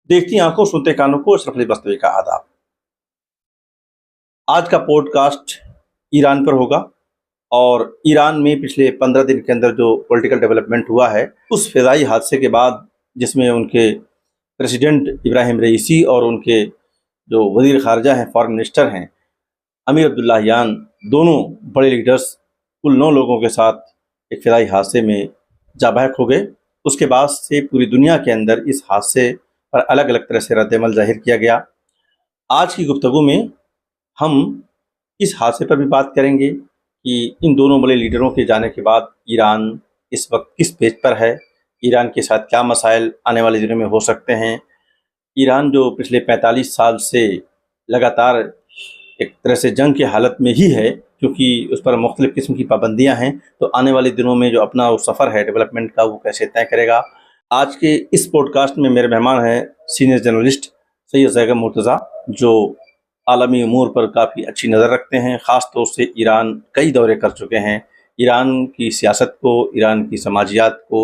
देखती आंखों सुनते कानों को अशरफ अली बस्तवी का आदाब। आज का पॉडकास्ट ईरान पर होगा और ईरान में पिछले 15 दिन के अंदर जो पॉलिटिकल डेवलपमेंट हुआ है उस फिजाई हादसे के बाद, जिसमें उनके प्रेसिडेंट इब्राहिम रईसी और उनके जो वजीर खारजा हैं, फॉरेन मिनिस्टर हैं, अमीर अब्दुल्लाहियान, दोनों बड़े लीडर्स कुल 9 लोगों के साथ एक फिजाई हादसे में जा बहक हो गए। उसके बाद से पूरी दुनिया के अंदर इस हादसे पर अलग अलग तरह से रद्द-ए-अमल ज़ाहिर किया गया। आज की गुफ्तगू में हम इस हादसे पर भी बात करेंगे कि इन दोनों बड़े लीडरों के जाने के बाद ईरान इस वक्त किस पेज पर है, ईरान के साथ क्या मसाइल आने वाले दिनों में हो सकते हैं। ईरान जो पिछले 45 साल से लगातार एक तरह से जंग की हालत में ही है, क्योंकि उस पर मुख्तलिफ़ किस्म की पाबंदियाँ हैं, तो आने वाले दिनों में जो अपना वो सफ़र है डेवलपमेंट का, वो कैसे तय करेगा। आज के इस पॉडकास्ट में मेरे मेहमान हैं सीनियर जर्नलिस्ट सैयद ज़ैगम मुर्तज़ा, जो आलमी अमूर पर काफ़ी अच्छी नज़र रखते हैं। ख़ास तौर से ईरान कई दौरे कर चुके हैं, ईरान की सियासत को, ईरान की समाजियात को,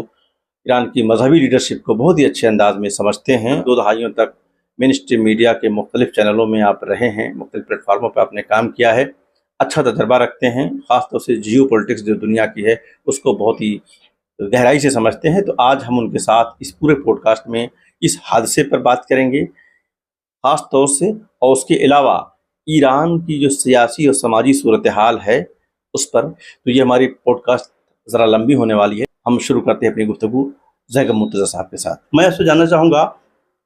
ईरान की मजहबी लीडरशिप को बहुत ही अच्छे अंदाज में समझते हैं। 2 दहाइयों तक मेन स्ट्रीम मीडिया के मुख्तलिफ़ चैनलों में आप रहे हैं, मुख्तलिफ़ प्लेटफार्मों पर आपने काम किया है, अच्छा तजर्बा रखते हैं। ख़ास तौर से जियो पॉलिटिक्स जो दुनिया की है उसको बहुत ही गहराई से समझते हैं। तो आज हम उनके साथ इस पूरे पॉडकास्ट में इस हादसे पर बात करेंगे ख़ास तौर से, और उसके अलावा ईरान की जो सियासी और समाजी सूरत हाल है उस पर। तो ये हमारी पॉडकास्ट ज़रा लंबी होने वाली है। हम शुरू करते हैं अपनी गुफ्तगू ज़ैगम मुर्तज़ा साहब के साथ। मैं आपसे जानना चाहूँगा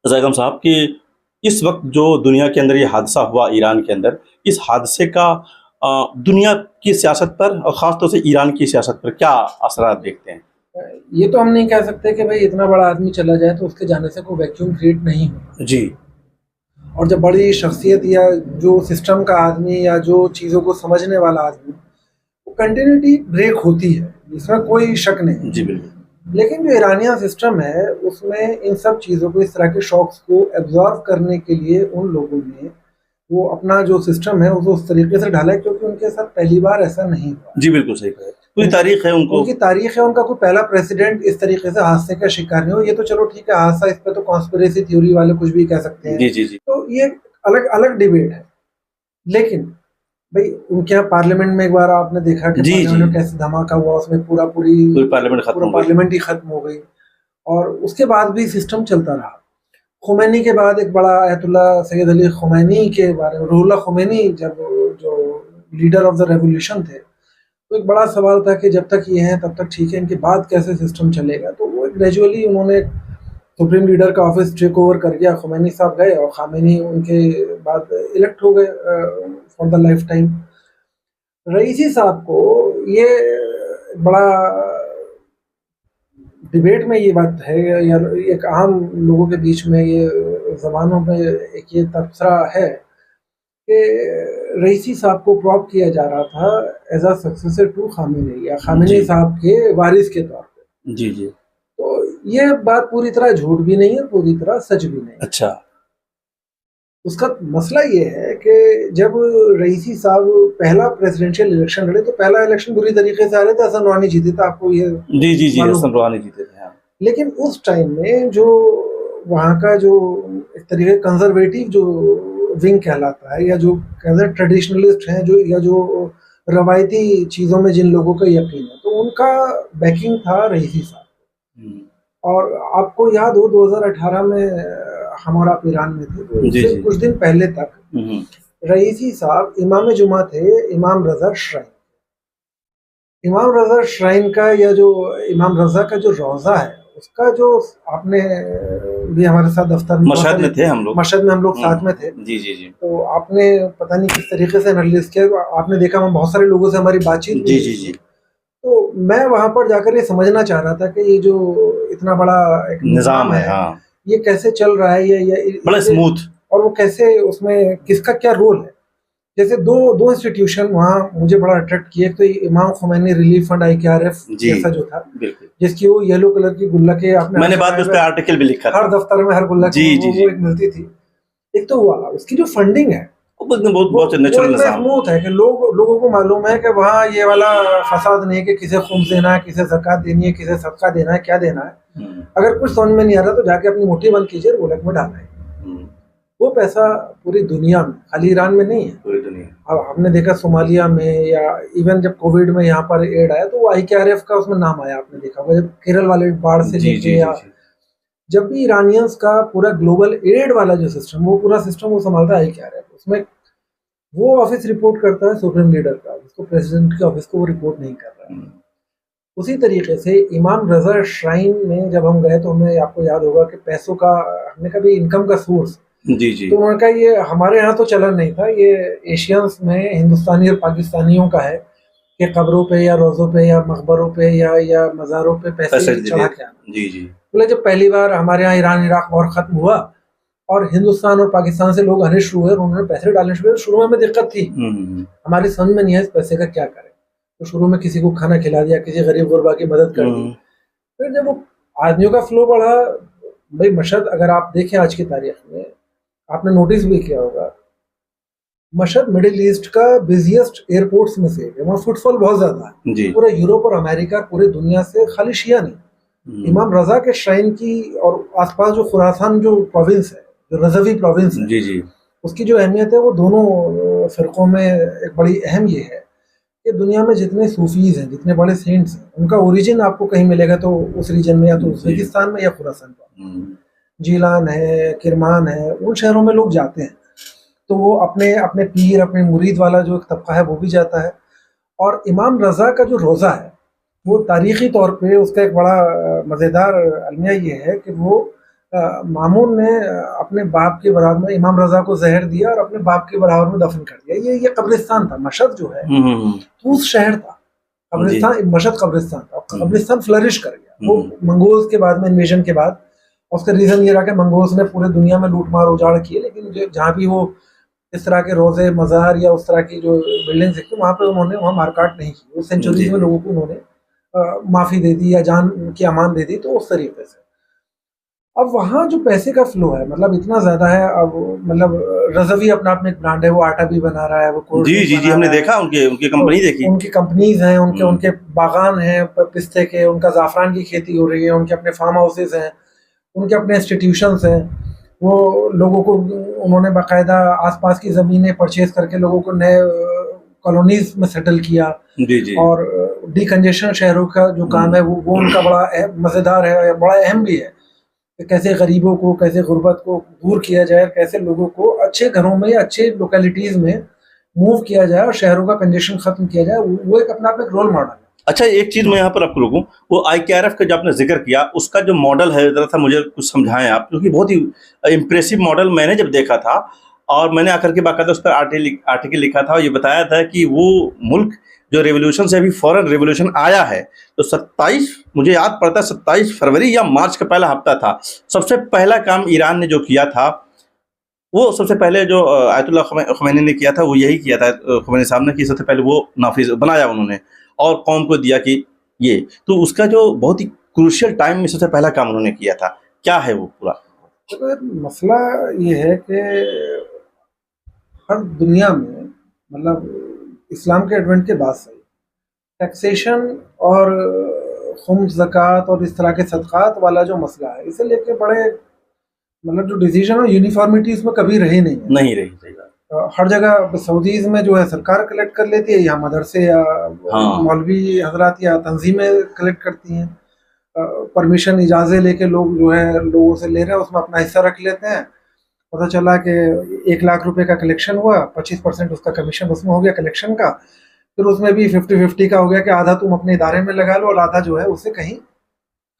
ज़ैगम साहब कि इस वक्त जो दुनिया के अंदर ये हादसा हुआ ईरान के अंदर, इस हादसे का दुनिया की सियासत पर और ख़ास तौर से ईरान की सियासत पर क्या असरात देखते हैं? ये तो हम नहीं कह सकते कि भाई इतना बड़ा आदमी चला जाए तो उसके जाने से कोई वैक्यूम क्रिएट नहीं हो। जी। और जब बड़ी शख्सियत या जो सिस्टम का आदमी या जो चीज़ों को समझने वाला आदमी, वो कंटिन्यूटी ब्रेक होती है, इसमें कोई शक नहीं। जी बिल्कुल। लेकिन जो ईरानिया सिस्टम है उसमें इन सब चीज़ों को, इस तरह के शॉक्स को एब्जॉर्व करने के लिए उन लोगों ने वो अपना जो सिस्टम है उसको उस तरीके से ढाला है, क्योंकि उनके साथ पहली बार ऐसा नहीं हुआ। जी बिल्कुल सही कहा, पूरी तारीख है उनकी तारीख है, उनका कोई पहला प्रेसिडेंट इस तरीके से हादसे का शिकार नहीं हो। ये तो चलो ठीक है, हादसा, इस पर तो कॉन्स्पिरेसी थ्योरी वाले कुछ भी कह सकते हैं। जी जी जी। तो ये अलग अलग डिबेट है। लेकिन भाई उनके यहाँ पार्लियामेंट में एक बार आपने देखा कि पार्लियामेंट में कैसे धमाका हुआ, उसमें पूरी पार्लियामेंट ही खत्म हो गई। और उसके बाद भी सिस्टम चलता रहा। खुमैनी के बाद एक बड़ा आयतुल्लाह सैयद अली खुमैनी के बारे में, रूहुल्लाह खुमैनी जब जो लीडर ऑफ द रेवोल्यूशन थे, तो एक बड़ा सवाल था कि जब तक ये हैं तब तक ठीक है, इनके बाद कैसे सिस्टम चलेगा। तो वो ग्रेजुअली उन्होंने सुप्रीम लीडर का ऑफिस टेक ओवर कर गया, खुमैनी साहब गए और खामेनी उनके बाद इलेक्ट हो गए फॉर द लाइफ टाइम। रईसी साहब को ये बड़ा डिबेट में ये बात है, या एक आम लोगों के बीच में ये ज़बानों में एक ये तबसरा है कि रईसी साहब को प्रॉप किया जा रहा था as a successor to Khamenei, या खामेनी साहब के वारिस के तौर पे। जी जी। तो ये बात पूरी तरह झूठ भी नहीं है, पूरी तरह सच भी नहीं। अच्छा। उसका मसला ये है कि जब रईसी साहब पहला प्रेसिडेंशियल इलेक्शन लड़े, तो पहला इलेक्शन बुरी तरीके से आ रहे थे, हसन रूहानी जीते थे, आपको ये जी जी जी, हसन रूहानी जीते थे। हाँ। लेकिन उस टाइम में जो वहाँ का जो एक तरीके कंजर्वेटिव जो विंग कहलाता है, या जो ट्रेडिशनलिस्ट हैं, जो या जो रवायती चीज़ों में जिन लोगों का यकीन है, तो उनका बैकिंग था रईसी साहब। और आपको याद हो 2018 में हमारा आप ईरान में थे, तो उससे कुछ दिन पहले तक रईसी साहब इमाम जुमा थे इमाम रजा श्राइन। इमाम रजा श्राइन का, या जो इमाम रजा का जो रोज़ा है, उसका जो आपने भी हमारे साथ दफ्तर में मशहद में थे, हम लोग मशहद में हम लोग साथ में थे। जी जी जी। तो आपने पता नहीं किस तरीके से एनालिसिस किया, आपने देखा वहाँ बहुत सारे लोगों से हमारी बातचीत। जी जी जी। तो मैं वहाँ पर जाकर ये समझना चाह रहा था कि ये जो इतना बड़ा एक निज़ाम है, हाँ, ये कैसे चल रहा है, ये बड़ा स्मूथ, और वो कैसे, उसमें किसका क्या रोल है। जैसे दो इंस्टीट्यूशन वहाँ मुझे बड़ा अट्रैक्ट किए। तो इमाम खुमैनी रिलीफ फंड IKRF जैसा जो था, जिसकी वो येलो कलर की गुल्लकें, आपने मैंने बाद में उस पे आर्टिकल भी लिखा, हर दफ्तर में हर गुल्लक वो एक मिलती थी। एक तो हुआ उसकी जो फंडिंग है, बहुत नेचुरल स्मूथ है कि लोगों को मालूम है कि वहाँ ये वाला फसाद नहीं है कि किसे खुम्स देना है, किसे ज़कात देनी है, किसे सदका देना है, क्या देना है। अगर कुछ समझ में नहीं आ रहा तो जाके अपनी मुट्ठी बंद कीजिए, गोलक में डालना है। वो पैसा पूरी दुनिया में, खाली ईरान में नहीं है, पूरी दुनिया। अब हमने देखा सोमालिया में, या इवन जब कोविड में यहाँ पर एड आया तो वो IKRF का उसमें नाम आया, आपने देखा होगा जब केरल वाले बाढ़ से लेके, या जब भी ईरानियंस का पूरा ग्लोबल एड वाला जो सिस्टम, वो पूरा सिस्टम वो संभालता है IKRF। उसमें वो ऑफिस रिपोर्ट करता है सुप्रीम लीडर का, उसको प्रेसिडेंट के ऑफिस को वो रिपोर्ट नहीं कर रहा है। उसी तरीके से इमाम रजा श्राइन में जब हम गए तो हमें, आपको याद होगा कि पैसों का, हमने कभी इनकम का सोर्स, जी तो उन्होंने कहा ये हमारे यहाँ तो चलन नहीं था, ये एशियंस में हिंदुस्तानी और पाकिस्तानियों का है कि कब्रों पे या रोज़ों पे या मकबरों पे या मज़ारों पे पैसे चढ़ा के आना। जी। बोले जब पहली बार हमारे यहाँ ईरान इराक वॉर खत्म हुआ और हिंदुस्तान और पाकिस्तान से लोग आने शुरू हुए और उन्होंने पैसे डालने शुरू हुए, शुरू में हमें दिक्कत थी, हमारी समझ में नहीं है इस पैसे का क्या करें, तो शुरू में किसी को खाना खिला दिया, किसी गरीब गुरबा की मदद कर दी। फिर जब वो आदमियों का फ्लो बढ़ा, भाई मशहद अगर आप देखें आज की तारीख में, आपने नोटिस भी किया होगा, मशहद मिडिल ईस्ट का बिजिएस्ट एयरपोर्ट्स में से है, वहाँ फुटफॉल बहुत ज्यादा है, पूरे यूरोप और अमेरिका, पूरे दुनिया से, खाली शिया नहीं। इमाम रजा के श्राइन की और आसपास जो खुरासान जो प्रोविंस है, जो रजवी प्रोविंस है, जी, उसकी जो अहमियत है वो दोनों फिरकों में एक बड़ी अहम ये है कि दुनिया में जितने सूफीज हैं, जितने बड़े सेंट्स हैं, उनका ओरिजिन आपको कहीं मिलेगा तो उस रीजन में, या तो उज़्बेकिस्तान में या खुरासान पर। जीलान है, किरमान है, उन शहरों में लोग जाते हैं, तो वो अपने अपने पीर, अपने मुरीद वाला जो एक तबका है वो भी जाता है। और इमाम रजा का जो रोज़ा है वो तारीख़ी तौर पे उसका एक बड़ा मज़ेदार अलमिया ये है कि वो मामून ने अपने बाप के बराबर में इमाम रजा को जहर दिया और अपने बाप के बराबर में दफन कर दिया। ये कब्रिस्तान था, मशहद जो है तूस शहर था, कब्रिस्तान, मशहद कब्रिस्तान था, कब्रिस्तान फ्लरिश कर गया वो मंगोल्स के बाद में, इन्वेजन के बाद। उसका रीज़न ये रहा कि मंगोल्स ने पूरे दुनिया में लूट मार उजाड़ किए, लेकिन जहाँ भी वो इस तरह के रोज़े मज़ार या उस तरह की जो बिल्डिंग्स थी वहाँ पे उन्होंने वहाँ मारकाट नहीं की, उस सेंचुरीज में लोगों को उन्होंने माफ़ी दे दी या जान की अमान दे दी। तो उस तरीके से अब वहाँ जो पैसे का फ्लो है, मतलब इतना ज़्यादा है। अब मतलब रज़वी अपना अपना एक ब्रांड है, वो आटा भी बना रहा है, वो जी हमने देखा, उनकी कंपनी देखी, उनकी कंपनीज हैं, उनके बागान हैं पिस्ते के, उनका ज़ाफ़रान की खेती हो रही है, उनके अपने फार्म हाउसेज हैं, उनके अपने इंस्टीट्यूशंस हैं। वो लोगों को उन्होंने बाकायदा आसपास की ज़मीनें परचेज करके लोगों को नए कॉलोनीज में सेटल किया। जी। और डिकंजेशन शहरों का जो काम है वो उनका बड़ा मज़ेदार है, बड़ा अहम भी है कि कैसे गरीबों को, कैसे गुर्बत को दूर किया जाए, कैसे लोगों को अच्छे घरों में या अच्छे लोकेलिटीज़ में मूव किया जाए और शहरों का कंजेशन ख़त्म किया जाए। वो एक अपना एक रोल मॉडल है। अच्छा, एक चीज़ मैं यहाँ पर आपको रोकूं, वो IKRF का जो आपने जिक्र किया, उसका जो मॉडल है ज़रा सा मुझे कुछ समझाएं आप, क्योंकि बहुत ही इम्प्रेसिव मॉडल मैंने जब देखा था और मैंने आकर के बाकायदा उस पर आर्टिकल लिखा था और ये बताया था कि वो मुल्क जो रेवोल्यूशन से अभी फौरन रेवोल्यूशन आया है, तो 27, मुझे याद पड़ता है 27 फरवरी या मार्च का पहला हफ्ता था, सबसे पहला काम ईरान ने जो किया था, वो सबसे पहले जो आयतुल्लाह ख़ुमैनी ने किया था वो यही किया था, ख़ुमैनी साहब ने, कि सबसे पहले वो नाफिज बनाया उन्होंने और कौम को दिया कि ये, तो उसका जो बहुत ही क्रूशियल टाइम में सबसे पहला काम उन्होंने किया था, क्या है वो पूरा? तो मसला ये है कि हर दुनिया में, मतलब इस्लाम के एडवेंट के बाद से टैक्सेशन और खुम्स, ज़कात और इस तरह के सदक़ात वाला जो मसला है, इसे लेके बड़े मतलब जो डिसीजन और यूनिफॉर्मिटी इसमें कभी रही नहीं रही। सही बात। हर जगह सऊदीज़ में जो है सरकार कलेक्ट कर लेती है, या मदरसे या मौलवी हजरात या तंजीमें कलेक्ट करती हैं, परमिशन इजाज़े लेके लोग जो है लोगों से ले रहे हैं, उसमें अपना हिस्सा रख लेते हैं। पता चला कि 1 लाख रुपए का कलेक्शन हुआ, 25% उसका कमीशन उसमें हो गया कलेक्शन का, फिर उसमें भी 50-50 का हो गया कि आधा तुम अपने इदारे में लगा लो और आधा जो है उसे कहीं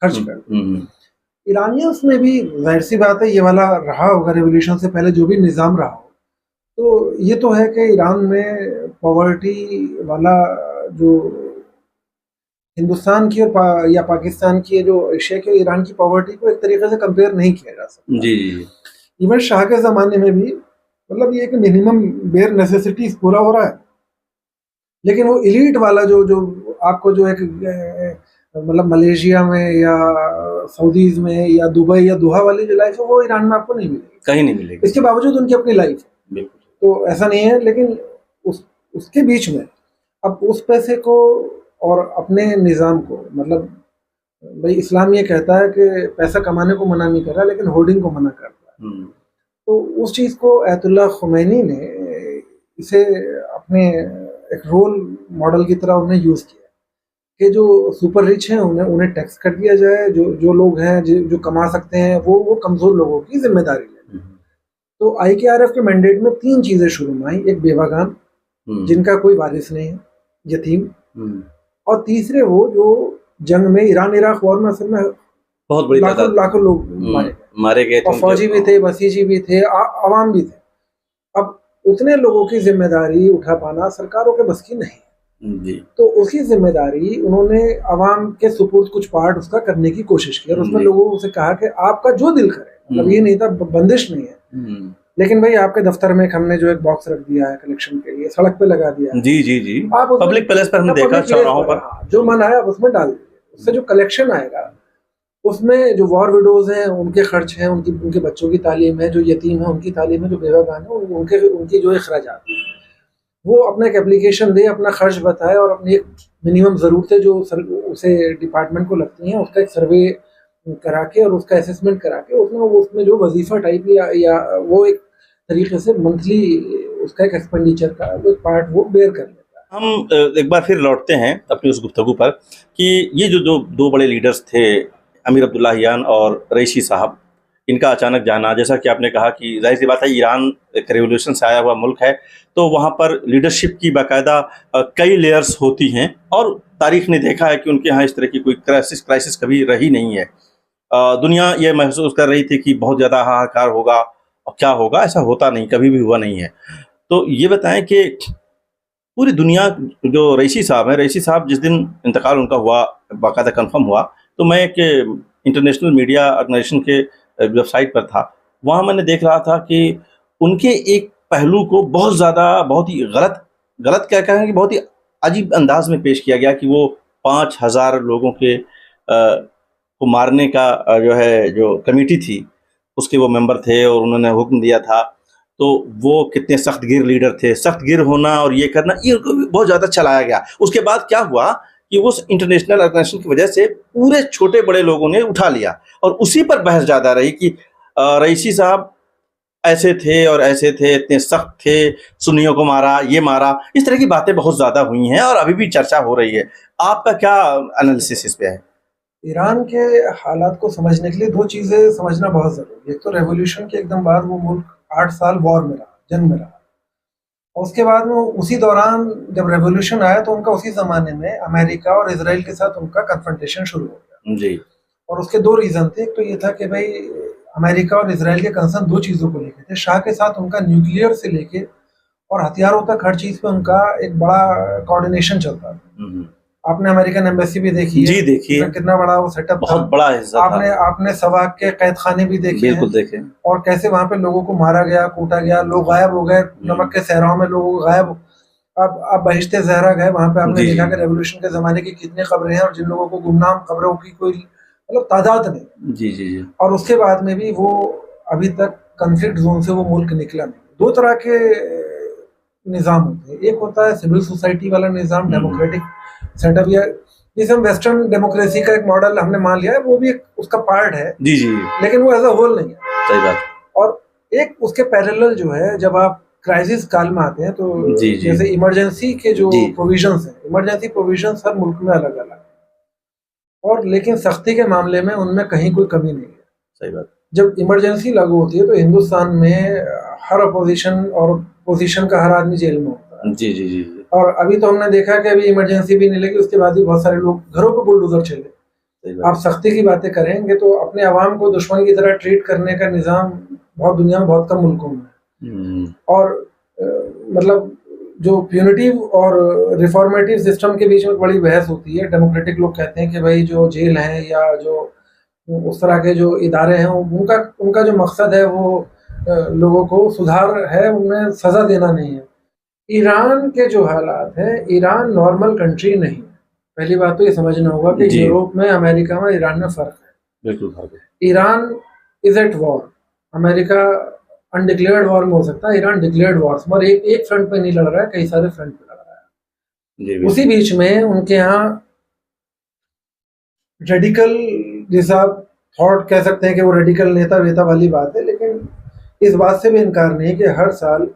खर्च कर दो। ईरानियंस में भी जाहिर सी बात है ये वाला रहा होगा, रेवोल्यूशन से पहले जो भी निज़ाम रहा हो। तो ये तो है कि ईरान में पॉवर्टी वाला जो हिंदुस्तान की और या पाकिस्तान की जो एशिया की, ईरान की पॉवर्टी को एक तरीके से कंपेयर नहीं किया जा सकता। जी। इवन शाह के ज़माने में भी मतलब ये कि मिनिमम बेयर नेसेसिटीज पूरा हो रहा है, लेकिन वो एलीट वाला जो आपको जो एक मतलब मलेशिया में या सऊदीज़ में या दुबई या दोहा वाली जो लाइफ है वो ईरान में आपको नहीं मिलेगी, कहीं नहीं मिलेगी। इसके बावजूद उनकी अपनी लाइफ है। तो ऐसा नहीं है, लेकिन उसके बीच में अब उस पैसे को और अपने निज़ाम को, मतलब भाई इस्लाम ये कहता है कि पैसा कमाने को मना नहीं कर रहा, लेकिन होर्डिंग को मना करता है। तो उस चीज़ को अयतुल्लाह खुमैनी ने इसे अपने एक रोल मॉडल की तरह उन्हें यूज़ किया कि जो सुपर रिच हैं उन्हें टैक्स कर दिया जाए, जो लोग हैं जो कमा सकते हैं वो कमज़ोर लोगों की जिम्मेदारी लें। तो IKRF के मैंडेट में 3 चीज़ें शुरू में आई। एक बेवागान जिनका कोई वारिस नहीं है, यतीम, और तीसरे वो जो जंग में ईरान इराक वॉर में असल में बहुत बड़ी लाखों लोग मारे गए, और फौजी भी थे, बसीजी भी थे, आवाम भी थे। अब उतने लोगों की जिम्मेदारी उठा पाना सरकारों के बस की नहीं जी। तो उसकी जिम्मेदारी उन्होंने अवाम के सुपुर्द कुछ पार्ट उसका करने की कोशिश की, और उसमें लोगों से कहा कि आपका जो दिल करे, मतलब ये नहीं था, बंदिश नहीं है, लेकिन भाई आपके दफ्तर में हमने जो एक बॉक्स रख दिया है कलेक्शन के लिए, सड़क पे लगा दिया है, जी आप पब्लिक प्लेस पर हमने देखा, चौराहों पर जो मन आया उसमें डाल दीजिए। उससे जो कलेक्शन आएगा उसमें जो वॉर विडोज हैं उनके खर्च हैं, उनके बच्चों की तालीम है, जो यतीम है उनकी तालीम है, जो बेवागान है उनकी जो अखराजात है, वो अपना एक एप्लीकेशन दे, अपना खर्च बताए, और अपनी एक मिनिमम ज़रूरतें जो उसे डिपार्टमेंट को लगती हैं उसका एक सर्वे करा के और उसका असेसमेंट करा के उसमें जो वजीफ़ा टाइप या वो एक तरीके से मंथली उसका एक एक्सपेंडिचर का वो पार्ट वो बेयर कर लेता है। हम एक बार फिर लौटते हैं अपनी उस गुफ्तगू पर कि ये जो दो बड़े लीडर्स थे, अमीर अब्दुल्लाहियान और रईसी साहब, इनका अचानक जाना, जैसा कि आपने कहा कि जाहिर सी बात है ईरान एक रेवोल्यूशन से आया हुआ मुल्क है, तो वहाँ पर लीडरशिप की बाकायदा कई लेयर्स होती हैं, और तारीख ने देखा है कि उनके यहाँ इस तरह की कोई क्राइसिस कभी रही नहीं है। दुनिया ये महसूस कर रही थी कि बहुत ज़्यादा हाहाकार होगा, और क्या होगा, ऐसा होता नहीं, कभी भी हुआ नहीं है। तो ये बताएं कि पूरी दुनिया, जो रईसी साहब हैं, रईसी साहब जिस दिन इंतकाल उनका हुआ, बाकायदा कन्फर्म हुआ, तो मैं एक इंटरनेशनल मीडिया ऑर्गेनाइजेशन के वेबसाइट पर था, वहाँ मैंने देख रहा था कि उनके एक पहलू को बहुत ही गलत क्या कहें कि बहुत ही अजीब अंदाज में पेश किया गया कि वो 5000 लोगों के को मारने का जो कमेटी थी उसके वो मेंबर थे, और उन्होंने हुक्म दिया था। तो वो कितने सख्तगिर लीडर थे, सख्तगिर होना और ये करना, ये बहुत ज़्यादा चलाया गया। उसके बाद क्या हुआ कि उस इंटरनेशनल ऑर्गेनाइजेशन की वजह से पूरे छोटे बड़े लोगों ने उठा लिया, और उसी पर बहस ज़्यादा रही कि रईसी साहब ऐसे थे और ऐसे थे, इतने सख्त थे, सुन्नियों को मारा, ये मारा, इस तरह की बातें बहुत ज़्यादा हुई हैं और अभी भी चर्चा हो रही है। आपका क्या एनालिसिस इस पे है? ईरान के हालात को समझने के लिए 2 चीज़ें समझना बहुत ज़रूरी है। एक तो रेवोल्यूशन के एकदम बाद वो मुल्क 8 साल वॉर में रहा, जंग में रहा, और उसके बाद में उसी दौरान जब रेवोल्यूशन आया तो उनका उसी ज़माने में अमेरिका और इजराइल के साथ उनका कन्फ्रंटेशन शुरू हो गया जी। और उसके 2 रीज़न थे। एक तो ये था कि भाई अमेरिका और इजराइल के कंसर्न 2 चीज़ों को लेके थे। शाह के साथ उनका न्यूक्लियर से लेके और हथियारों तक हर चीज़ पे उनका एक बड़ा कोऑर्डिनेशन चलता था। आपने अमेरिकन एम्बेसी भी देखी है, जी देखिए, कितना बड़ा वो सेटअप बहुत बड़ा हिस्सा आपने सवाक के कैद खाने भी देखे, बिल्कुल देखे, और कैसे वहां पे लोगों को मारा गया, कूटा गया, लोग गायब हो गए, नमक के सहराओं में लोग गायब। आप बहिश्ते ज़हरा गए, वहां पे आपने देखा कि रेवोल्यूशन के जमाने की कितनी खबरें हैं, और जिन लोगों को गुमनाम खबरों की कोई मतलब तादाद नहीं। जी। और उसके बाद में भी वो अभी तक कॉन्फ्लिक्ट जोन से वो मुल्क निकला नहीं। 2 तरह के निज़ाम होते हैं, एक होता है सिविल सोसाइटी वाला निज़ाम, डेमोक्रेटिक सेटअप, या जिसे हम वेस्टर्न डेमोक्रेसी का एक मॉडल हमने मान लिया है, वो भी एक उसका पार्ट है जी, लेकिन वो एज अ होल नहीं है। सही बात। और एक उसके पैरेलल जो है, जब आप क्राइसिस काल में आते हैं तो जैसे इमरजेंसी के जो प्रोविजंस हैं, इमरजेंसी प्रोविजंस हर मुल्क में अलग अलग, और लेकिन सख्ती के मामले में उनमें कहीं कोई कमी नहीं है। सही बात। जब इमरजेंसी लागू होती है तो हिंदुस्तान में हर अपोजिशन और पोजीशन का हर आदमी जेल में होता है। जी। और अभी तो हमने देखा कि अभी इमरजेंसी भी नहीं लगी, उसके बाद भी बहुत सारे लोग घरों पर बुलडोजर चले। आप सख्ती की बातें करेंगे तो अपने आवाम को दुश्मन की तरह ट्रीट करने का निज़ाम बहुत दुनिया में बहुत कम मुल्कों में है। और मतलब जो प्यूनिटिव और रिफॉर्मेटिव सिस्टम के बीच में बड़ी बहस होती है। डेमोक्रेटिक लोग कहते हैं कि भाई जो जेल हैं या जो उस तरह के जो इदारे हैं, उनका जो मकसद है वो लोगों को सुधार है, उनमें सज़ा देना नहीं है। ईरान के जो हालात हैं, ईरान नॉर्मल कंट्री नहीं। पहली बात तो ये समझना होगा कि यूरोप में, अमेरिका में, ईरान में फ़र्क है। बिल्कुल फ़र्क है। Iran is at war. America undeclared war में हो सकता है, ईरान डिक्लेयर्ड वॉर में, और एक फ्रंट पे नहीं लड़ रहा है, कई सारे फ्रंट पे लड़ रहा है। उसी बीच में उनके यहाँ रेडिकल, जैसा थॉट कह सकते हैं कि वो रेडिकल नेता वेता वाली बात है, लेकिन इस बात से भी इनकार नहीं कि हर साल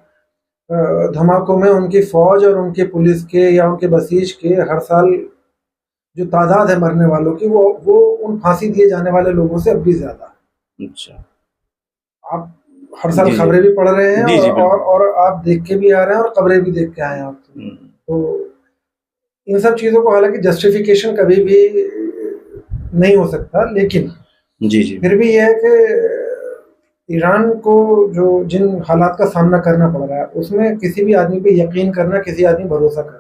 धमाकों में उनकी फौज और उनके पुलिस के या उनके बसीज के हर साल जो तादाद है मरने वालों की, वो उन फांसी दिए जाने वाले लोगों से अब भी ज्यादा। अच्छा, आप हर साल खबरें भी पढ़ रहे हैं और आप देख के भी आ रहे हैं और खबरें भी देख के आए हैं आप। तो इन सब चीजों को हालांकि जस्टिफिकेशन कभी भी नहीं हो सकता, लेकिन फिर भी यह है कि ईरान को जो जिन हालात का सामना करना पड़ रहा है उसमें किसी भी आदमी पे यकीन करना, किसी आदमी भरोसा करना।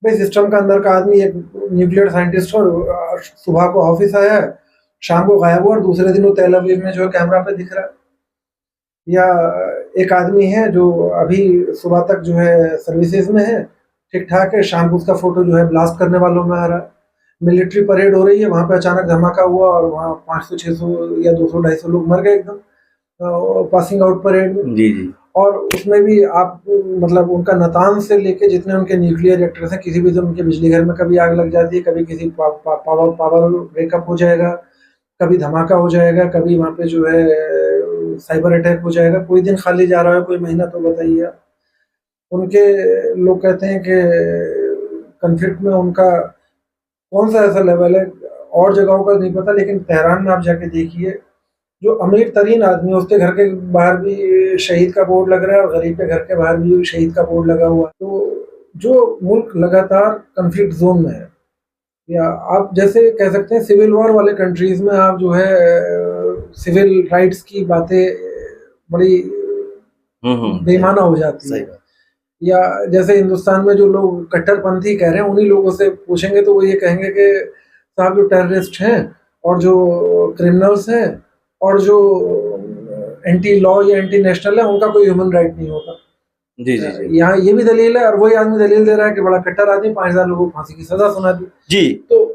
भाई सिस्टम का अंदर का आदमी एक न्यूक्लियर साइंटिस्ट और सुबह को ऑफिस आया है, शाम को गायब हुआ और दूसरे दिन वो तेल अवीव में जो है कैमरा पे दिख रहा है। या एक आदमी है जो अभी सुबह तक जो है सर्विसेज में है, ठीक ठाक है, शाम को उसका फोटो जो है ब्लास्ट करने वालों में आ रहा है। मिलिट्री परेड हो रही है, वहां पे अचानक धमाका हुआ और वहाँ 500-600 या 200-250 लोग मर गए एकदम पासिंग आउट परेड में। जी। और उसमें भी आप मतलब उनका नतान से लेके जितने उनके न्यूक्लियर रिएक्टर्स हैं, किसी भी दिन उनके बिजली घर में कभी आग लग जाती है, कभी किसी पावर ब्रेकअप हो जाएगा, कभी धमाका हो जाएगा, कभी वहाँ पे जो है साइबर अटैक हो जाएगा। कोई दिन खाली जा रहा है, कोई महीना, तो बताइए। उनके लोग कहते हैं कि कन्फ्लिक्ट में उनका कौन सा ऐसा लेवल है, और जगहों का नहीं पता, लेकिन तेहरान में आप जाके देखिए, जो अमीर तरीन आदमी है उसके घर के बाहर भी शहीद का बोर्ड लग रहा है और गरीब के घर के बाहर भी शहीद का बोर्ड लगा हुआ है। तो जो मुल्क लगातार कन्फ्लिक्ट जोन में है, या आप जैसे कह सकते हैं सिविल वॉर वाले कंट्रीज में आप जो है सिविल राइट्स की बातें बड़ी बेमाना हो जाती है। या जैसे हिंदुस्तान में जो लोग कट्टरपंथी कह रहे हैं, उन्हीं लोगों से पूछेंगे तो वो ये कहेंगे कि साहब जो टेररिस्ट हैं और जो क्रिमिनल्स हैं और जो एंटी लॉ या एंटी नेशनल है, उनका कोई ह्यूमन राइट नहीं होता। जी। यहाँ ये भी दलील है, और वही आदमी दलील दे रहा है कि बड़ा कट्टर आदमी 5000 लोगों को फांसी की सजा सुना दी। जी, तो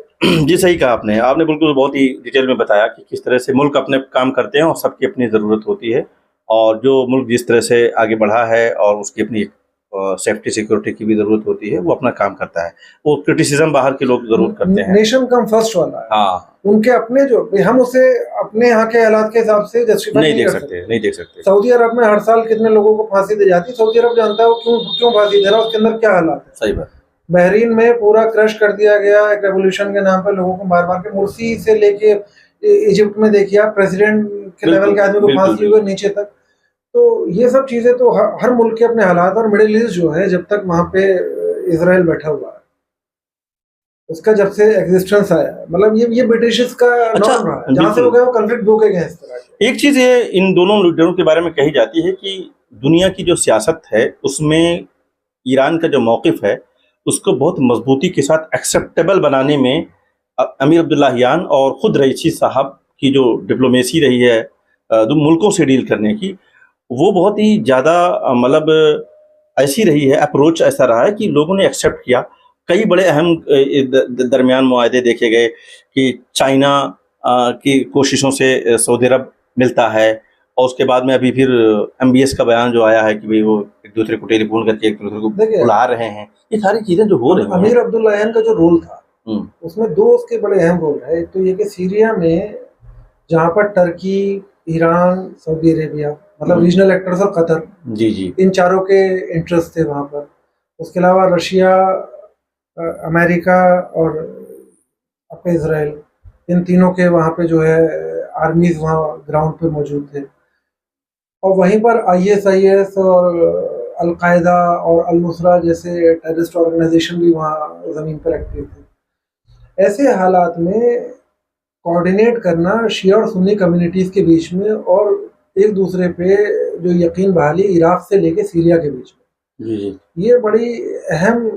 जी सही कहा आपने बिल्कुल बहुत ही डिटेल में बताया कि किस तरह से मुल्क अपने काम करते हैं और सबकी अपनी ज़रूरत होती है, और जो मुल्क जिस तरह से आगे बढ़ा है और उसकी अपनी सेफ्टी सिक्योरिटी की भी जरूरत होती है, वो अपना काम करता है। वो क्रिटिसिज्म बाहर के लोग जरूर करते हैं, नेशन कम फर्स्ट वाला है। हाँ, उनके अपने जो, हम उसे अपने यहाँ के हालात के हिसाब से जस्टिफाई नहीं देख सकते। सऊदी अरब में हर साल कितने लोगों को फांसी दी जाती है, सऊदी अरब जानता है वो क्यों फांसी दे रहा है, उसके अंदर क्या हालात है। सही बात। बहरीन में पूरा क्रश कर दिया गया एक रेवोल्यूशन के नाम पर, लोगों को मार मार के, मुर्सी से लेके इजिप्ट में देखिए आप, प्रेसिडेंट के लेवल के आदमी को फांसी हुई नीचे तक। तो ये सब चीजें तो हर मुल्क के अपने हालात, और मिडिल ईस्ट जो है, जब तक वहां पे इजराइल बैठा हुआ है, उसका जब से एग्जिस्टेंस आया, मतलब ये ब्रिटिश का नॉर्म रहा है, जहां से हो गया वो कॉन्फ्लिक्ट दो के गए इस तरह। एक चीज ये इन दोनों लीडरों के बारे में कही जाती है कि दुनिया की जो सियासत है उसमें ईरान का जो मौकिफ है उसको बहुत मजबूती के साथ एक्सेप्टेबल बनाने में अमीर अब्दुल्लाहियान और खुद रईसी साहब की जो डिप्लोमेसी रही है दो मुल्कों से डील करने की, वो बहुत ही ज़्यादा मतलब ऐसी रही है, अप्रोच ऐसा रहा है कि लोगों ने एक्सेप्ट किया। कई बड़े अहम दरमियान मुआहदे देखे गए कि चाइना की कोशिशों से सऊदी अरब मिलता है, और उसके बाद में अभी फिर MBS का बयान जो आया है कि भाई वो एक दूसरे को टेलीफोन करके एक दूसरे को बुला रहे हैं। ये सारी चीज़ें जो हो रही हैं, अमीर अब्दुल्लाहियान का जो रोल था उसमें दो उसके बड़े अहम रोल है। एक तो ये कि सीरिया में जहाँ पर टर्की, ईरान, सऊदी अरेबिया, मतलब रीजनल एक्टर्स और कतर, जी, इन चारों के इंटरेस्ट थे वहाँ पर। उसके अलावा रशिया, अमेरिका और अपने इजराइल, इन तीनों के वहाँ पे जो है आर्मीज वहाँ ग्राउंड पे मौजूद थे। और वहीं पर ISIS और अलकायदा और अल-नुसरा जैसे टेररिस्ट ऑर्गेनाइजेशन भी वहाँ ज़मीन पर एक्टिव थे। ऐसे हालात में कोऑर्डिनेट करना शिया और सुन्नी कम्युनिटीज़ के बीच में, और एक दूसरे पे जो यकीन बहाली इराक से लेके सीरिया के बीच में, ये बड़ी अहम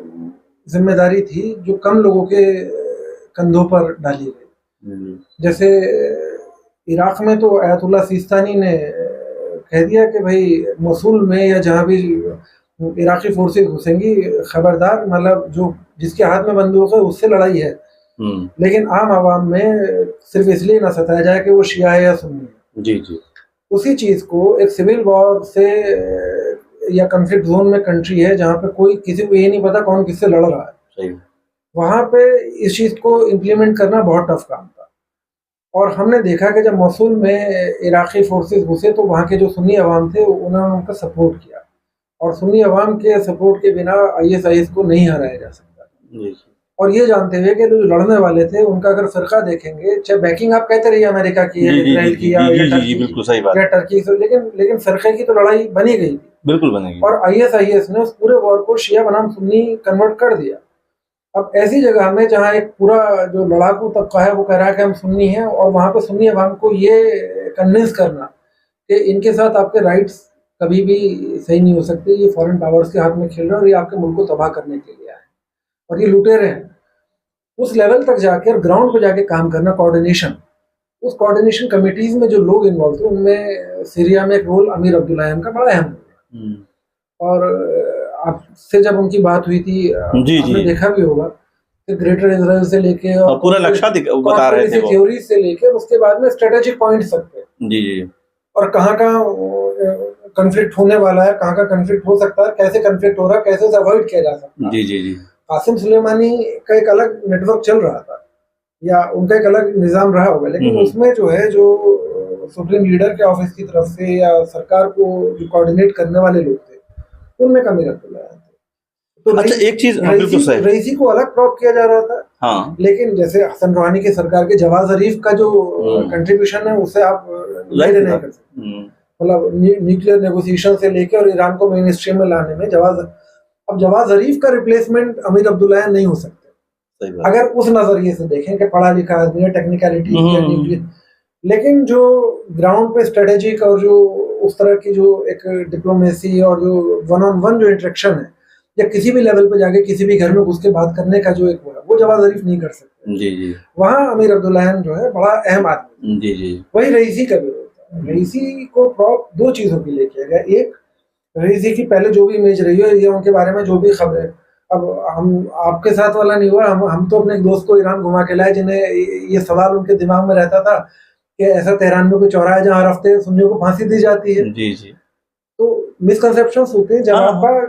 जिम्मेदारी थी जो कम लोगों के कंधों पर डाली गई। जैसे इराक में तो आयतुल्लाह सिस्तानी ने कह दिया कि भाई मसूल में या जहाँ भी इराकी फोर्सेस घुसेंगी, खबरदार, मतलब जो जिसके हाथ में बंदूक है उससे लड़ाई है, लेकिन आम आवाम में सिर्फ इसलिए ना सताया जाए कि वो शिया है या सुन्नी है। जी। उसी चीज को एक सिविल वॉर से या कॉन्फ्लिक्ट जोन में कंट्री है जहाँ पे कोई किसी को ये नहीं पता कौन किससे लड़ रहा है, वहां पे इस चीज को इम्प्लीमेंट करना बहुत टफ काम था। और हमने देखा कि जब मौसूल में इराकी फोर्सेस घुसे तो वहाँ के जो सुन्नी अवाम थे उन्होंने उनका सपोर्ट किया, और सुन्नी अवाम के सपोर्ट के बिना ISIS को नहीं हराया जा सकता। और ये जानते हुए कि जो लड़ने वाले थे उनका अगर फिरका देखेंगे, चाहे बैकिंग आप कहते रहिए अमेरिका की है, इजराइल की या टर्की से, लेकिन फिरके की तो लड़ाई बनी गई थी, बिल्कुल बनेगी। और ISIS ने उस पूरे वॉर को शिया बनाम सुन्नी कन्वर्ट कर दिया। अब ऐसी जगह में जहाँ एक पूरा जो लड़ाकू तबका है वो कह रहा है कि हम सुन्नी हैं, और वहाँ पे सुन्नी अवाम को ये कन्विंस करना कि इनके साथ आपके राइट्स कभी भी सही नहीं हो सकते, ये फॉरेन पावर्स के हाथ में खेल रहे हैं और ये आपके मुल्क को तबाह करने के लिए आए और ये लुटेरे हैं, उस लेवल तक जाके और ग्राउंड पे जाके काम करना, कोऑर्डिनेशन, उस कोऑर्डिनेशन कमिटीज में जो लोग इन्वॉल्व थे उनमें सीरिया में एक रोल अमीर अब्दुल्लाहियान का बड़ा अहम है। और आपसे जब उनकी बात हुई थी आपने देखा भी होगा कि ग्रेटर इजराइल से लेके और पूरा नक्शा बता रहे थे, थ्योरी से लेके उसके बाद में स्ट्रेटेजिक पॉइंट्स तक थे जी, और कहाँ कॉन्फ्लिक्ट होने वाला है, कहाँ का कॉन्फ्लिक्ट हो सकता है, कैसे कॉन्फ्लिक्ट हो रहा है, कैसे उसे अवॉइड किया जा सकता है। जी। कासिम सुलेमानी का एक अलग नेटवर्क चल रहा था या उनका एक अलग निजाम रहा होगा, लेकिन उसमें जो है जो सुप्रीम लीडर के ऑफिस की तरफ से या सरकार को जो कोऑर्डिनेट करने वाले लोग थे उनमें कमी रखा थे। तो अच्छा, एक चीज रईसी को अलग प्रॉप किया जा रहा था। हाँ। लेकिन जैसे हसन रूहानी की सरकार के जवाद जरीफ का जो कंट्रीब्यूशन है उसे आप नहीं कर सकते, मतलब न्यूक्लियर नेगोशिएशन से लेके और ईरान को मेन स्ट्रीम में लाने में जवाद जरीफ का रिप्लेसमेंट अमीर अब्दुल्लाहियान नहीं हो सकते अगर उस नजरिए से देखें कि पढ़ा लिखा आदमी है, टेक्निकलिटी, लेकिन जो ग्राउंड पे स्ट्रेटेजिक और जो उस तरह की जो एक डिप्लोमेसी और जो वन ऑन वन जो इंटरेक्शन है या किसी भी लेवल पे जाके किसी भी घर में घुस के बात करने का जो एक वो जवाद जरीफ नहीं कर सकते। जी। वहाँ अमीर अब्दुल्लाहियान जो है बड़ा अहम आदमी। जी। वही रईसी का भी होता है। रईसी को प्रॉप दो चीजों के लिए किया गया, एक रईसी की पहले जो भी इमेज रही है या उनके बारे में जो भी खबरें, अब हम आपके साथ वाला नहीं हुआ, हम तो अपने एक दोस्त को ईरान घुमा के लाए जिन्हें ये सवाल उनके दिमाग में रहता था कि ऐसा तेहरान में कोई चौराहा है जहाँ हर हफ्ते सुन्नियों को फांसी दी जाती है। जी। तो मिसकंसेप्शंस होते हैं जहाँ आपका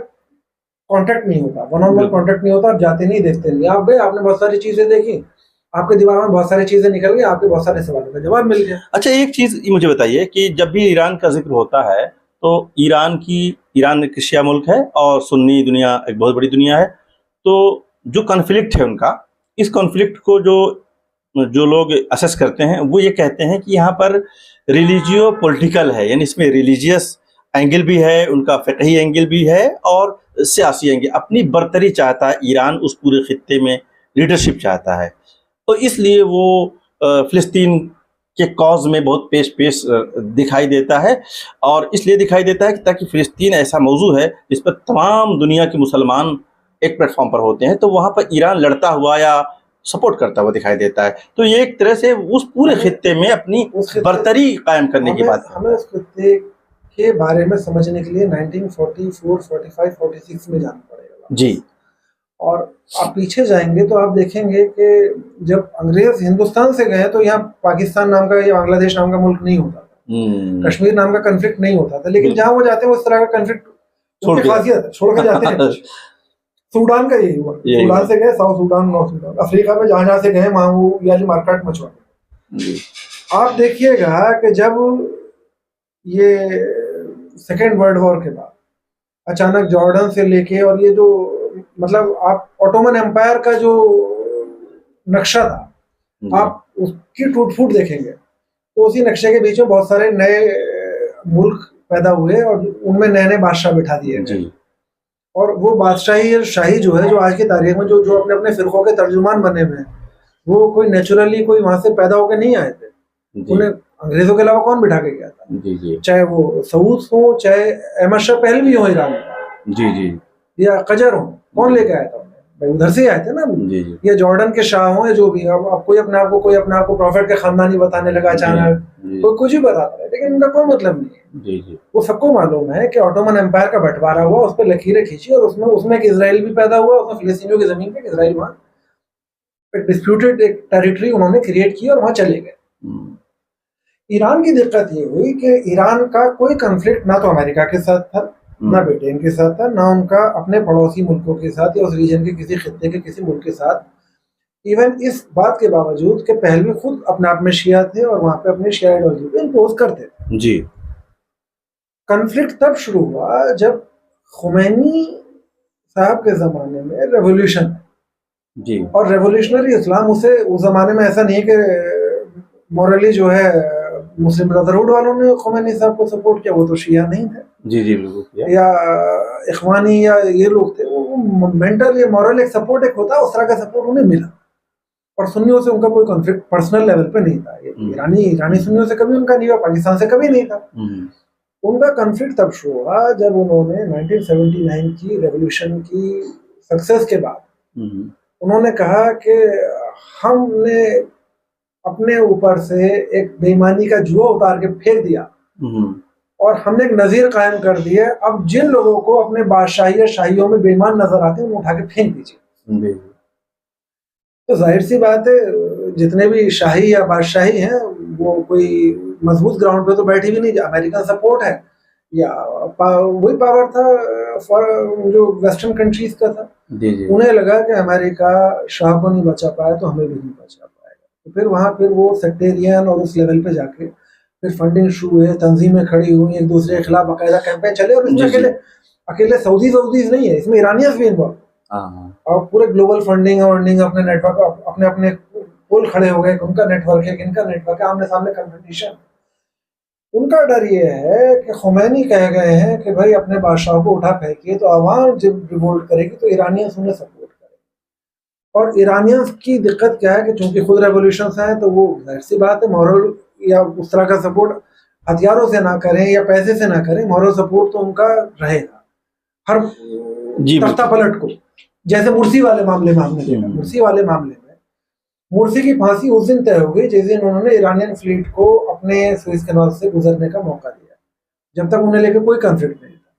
कांटेक्ट नहीं होता, वन ऑन वन कांटेक्ट नहीं होता, आप जाते नहीं, देखते नहीं, आप गए, आपने बहुत सारी चीजें देखी, आपके दिमाग में बहुत सारी चीजें निकल गई, आपके बहुत सारे सवालों का जवाब मिल गया। अच्छा, एक चीज मुझे बताइए कि जब भी ईरान का जिक्र होता है तो ईरान एक शिया मुल्क है और सुन्नी दुनिया एक बहुत बड़ी दुनिया है, तो जो कॉन्फ्लिक्ट है उनका, इस कॉन्फ्लिक्ट को जो लोग असेस करते हैं वो ये कहते हैं कि यहाँ पर रिलीजियो पॉलिटिकल है, यानी इसमें रिलीजियस एंगल भी है, उनका फ़िक़ही एंगल भी है और सियासी एंगल, अपनी बरतरी चाहता है ईरान, उस पूरे खित्ते में लीडरशिप चाहता है, तो इसलिए वो फ़िलिस्तीन के कॉज में बहुत पेश दिखाई देता है, और इसलिए दिखाई देता है कि ताकि फ़िलिस्तीन ऐसा मौजू है जिस पर तमाम दुनिया के मुसलमान एक प्लेटफॉर्म पर होते हैं, तो वहाँ पर ईरान लड़ता हुआ या सपोर्ट करता हुआ दिखाई देता है। तो ये एक तरह से उस पूरे खित्ते में अपनी बरतरी कायम करने की बात है। हमें उस खित्ते के बारे में समझने के लिए 1944, 45, 46 में जाना पड़ेगा जी। और आप पीछे जाएंगे तो आप देखेंगे कि जब अंग्रेज हिंदुस्तान से गए तो यहाँ पाकिस्तान नाम का या बांग्लादेश नाम का मुल्क नहीं होता था, कश्मीर नाम का कॉन्फ्लिक्ट नहीं होता था, लेकिन जहाँ वो जाते हैं उस तरह का कॉन्फ्लिक्ट छोड़ के जाते हैं। सूडान का यही हुआ, सूडान से गए south Sudan, north Sudan, Africa में जहाँ से गए वहाँ वो यानी मार्केट मचवा। आप देखिएगा कि जब ये सेकेंड वर्ल्ड वॉर के बाद अचानक जॉर्डन से लेके और ये जो मतलब आप ऑटोमन एम्पायर का जो नक्शा था आप उसकी टूट फूट देखेंगे तो उसी नक्शे के बीच में बहुत सारे नए मुल्क पैदा हुए और उनमें नए नए बादशाह बिठा दिए गए, और वो बादशाही शाही जो है जो आज की तारीख में जो अपने अपने फिरकों के तर्जुमान बने हुए हैं वो कोई नेचुरली कोई वहां से पैदा होकर नहीं आए थे, उन्हें अंग्रेजों के अलावा कौन बिठा के गया था? चाहे वो सऊद हो, चाहे अहमद शाह पहलवी हो ईरान में, या कजर हो, कौन लेके आया था उन्हें? भाई उधर से आए थे ना। या जॉर्डन के शाह हो या जो भी, अब कोई अपने आप को प्रॉफिट के खानदानी बताने लगा अचानक, कोई कुछ भी बताता है, लेकिन उनका कोई मतलब नहीं है। वो सबको मालूम है कि ऑटोमन एम्पायर का बंटवारा हुआ, उस पर लकीरें खींची और उसमें एक इजराइल भी पैदा हुआ, उसमें फिलिस्तीनियों की जमीन पे इजराइल वहाँ एक डिस्प्यूटेड एक टेरिटरी उन्होंने क्रिएट की और वहां चले गए। ईरान की दिक्कत ये हुई कि ईरान का कोई कन्फ्लिक्ट ना तो अमेरिका के साथ था, ना ब्रिटेन के साथ था, ना उनका अपने पड़ोसी मुल्कों के साथ या उस रीजन के किसी खित्ते के किसी मुल्क के साथ। इवन इस बात के बावजूद कि पहलवी खुद अपने आप में शिया थे और वहां पे अपने शिया आइडियोलॉजी को इम्पोज करते थे जी। कन्फ्लिक्ट तब शुरू हुआ जब खुमैनी साहब के जमाने में रेवोल्यूशन जी, और रेवोल्यूशनरी इस्लाम उसे उस जमाने में ऐसा नहीं कि मॉरली जो है मुस्लिम ब्रदरहुड वालों ने खुमैनी साहब को सपोर्ट किया, वो तो शिया नहीं थे। जी जी बिल्कुल। या इखवानी या ये लोग थे, वो मेंटल या मॉरल एक सपोर्ट एक होता है, उस तरह का सपोर्ट उन्हें मिला। और सुन्नियों से उनका कोई कॉन्फ्लिक्ट पर्सनल लेवल पे नहीं था। ईरानी सुन्नियों से कभी उनका नहीं हुआ, पाकिस्तान से कभी नहीं था। उनका कॉन्फ्लिक्ट तब शुरू हुआ जब उन्होंने 1979 की रेवोल्यूशन की सक्सेस के बाद उन्होंने कहा कि हमने अपने ऊपर से एक बेईमानी का जुआ उतार के फेंक दिया और हमने एक नजीर कायम कर दिया। अब जिन लोगों को अपने बादशाही या शाहियों में बेईमान नजर आते हैं, उन्हें उठा के फेंक दीजिए। तो जाहिर सी बात है, जितने भी शाही या बादशाही हैं वो कोई मजबूत ग्राउंड पे तो बैठी भी नहीं। अमेरिकन सपोर्ट है या वही पावर था फॉर जो वेस्टर्न कंट्रीज का था। उन्हें लगा कि अमेरिका शाह को नहीं बचा पाया तो हमें भी नहीं बचा पाएगा। तो फिर वहाँ फिर वो सेक्टेरियन और उस लेवल पे जाके फिर फंडिंग शुरू हुई, तंजीमें खड़ी हुई, एक दूसरे के खिलाफ बाकायदा कैंपेन चले। और इसमें अकेले सऊदीज नहीं है, इसमें ईरानियंस भी इन्वॉल्व और पूरे ग्लोबल फंडिंग और अपने नेटवर्क अपने अपने पुल खड़े हो गए। उनका नेटवर्क है, इनका नेटवर्क है, आमने सामने कंपटीशन। उनका डर ये है कि खुमैनी कह गए हैं कि भाई अपने बादशाह को उठा फेंकिए, तो आवाम जब रिवोल्ट करेगी तो ईरानियंस उन्हें सपोर्ट करेंगे। और ईरानियंस की दिक्कत क्या है कि चूंकि खुद रेवोल्यूशन है तो वो जाहिर सी बात है मॉरल या उस तरह का सपोर्ट हथियारों से ना करें या पैसे से ना करें, मॉरल सपोर्ट तो उनका रहेगा हर तख्ता पलट को। जैसे मुर्सी वाले मामले में हमने देखा, मुर्सी वाले मामले में मुर्सी की फांसी उस दिन तय हो गई जिस दिन उन्होंने ईरानियन फ्लीट को अपने सुएज कैनाल से गुजरने का मौका दिया। जब तक उन्हें लेकर कोई कॉन्फ्लिक्ट नहीं था,